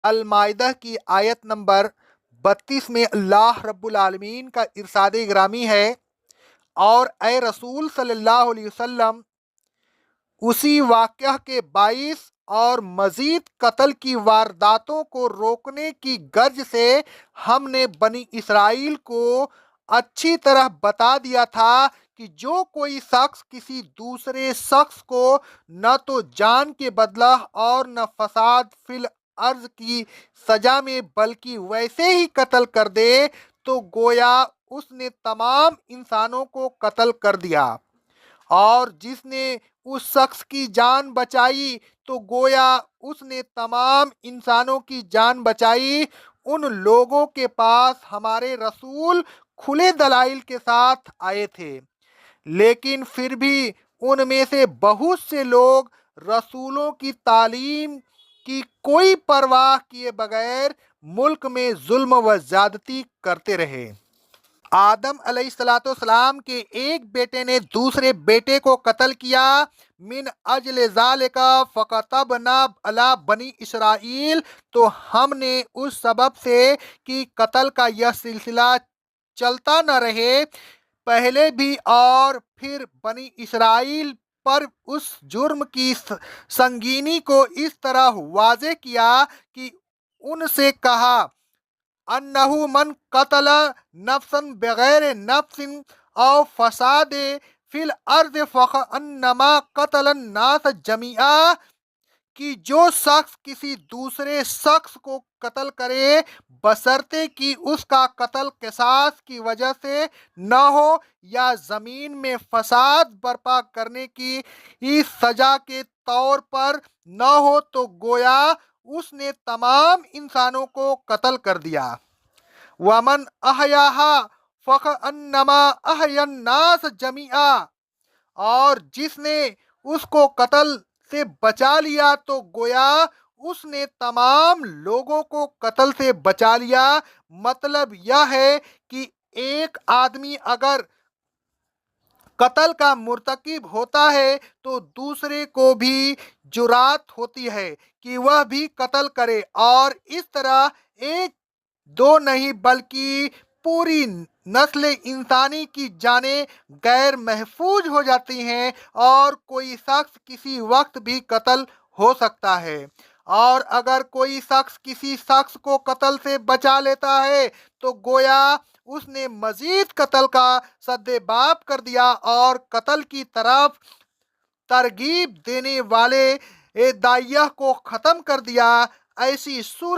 المائدہ کی آیت نمبر 32 میں اللہ رب العالمین کا ارشاد گرامی ہے، اور اے رسول صلی اللہ علیہ وسلم، اسی واقعہ کے باعث اور مزید قتل کی وارداتوں کو روکنے کی غرض سے ہم نے بنی اسرائیل کو اچھی طرح بتا دیا تھا کہ جو کوئی شخص کسی دوسرے شخص کو نہ تو جان کے بدلہ اور نہ فساد فی الارض کی سزا میں بلکہ ویسے ہی قتل کر دے تو گویا اس نے تمام انسانوں کو قتل کر دیا، اور جس نے اس شخص کی جان بچائی تو گویا اس نے تمام انسانوں کی جان بچائی۔ ان لوگوں کے پاس ہمارے رسول کھلے دلائل کے ساتھ آئے تھے، لیکن پھر بھی ان میں سے بہت سے لوگ رسولوں کی تعلیم کی کوئی پرواہ کیے بغیر ملک میں ظلم و زیادتی کرتے رہے۔ آدم علیہ الصلاۃ والسلام کے ایک بیٹے نے دوسرے بیٹے کو قتل کیا، من اجل ذالک فکتبنا علی بنی اسرائیل، تو ہم نے اس سبب سے کہ قتل کا یہ سلسلہ چلتا نہ رہے پہلے بھی اور پھر بنی اسرائیل پر اس جرم کی سنگینی کو اس طرح واضح کیا کہ ان سے کہا انہو من قتل نفسا بغیر نفس او فساد فی الارض فکأنما قتل الناس جمیعا، کہ جو شخص کسی دوسرے شخص کو قتل کرے بشرطے کہ اس کا قتل قصاص کی وجہ سے نہ ہو یا زمین میں فساد برپا کرنے کی سزا کے طور پر نہ ہو، تو گویا اس نے تمام انسانوں کو قتل کر دیا۔ وَمَنْ أَحْيَاهَا فَكَأَنَّمَا أَحْيَا النَّاسَ جَمِيعًا، اور جس نے اس کو قتل سے بچا لیا تو گویا اس نے تمام لوگوں کو قتل سے بچا لیا۔ مطلب یہ ہے کہ ایک آدمی اگر قتل کا مرتکب ہوتا ہے تو دوسرے کو بھی جرات ہوتی ہے کہ وہ بھی قتل کرے، اور اس طرح ایک دو نہیں بلکہ پوری نسل انسانی کی جانیں غیر محفوظ ہو جاتی ہیں، اور کوئی شخص کسی وقت بھی قتل ہو سکتا ہے، اور اگر کوئی شخص کسی شخص کو قتل سے بچا لیتا ہے تو گویا اس نے مزید قتل کا سدباب کر دیا اور قتل کی طرف ترغیب دینے والے داعیہ کو ختم کر دیا۔ ایسی صورت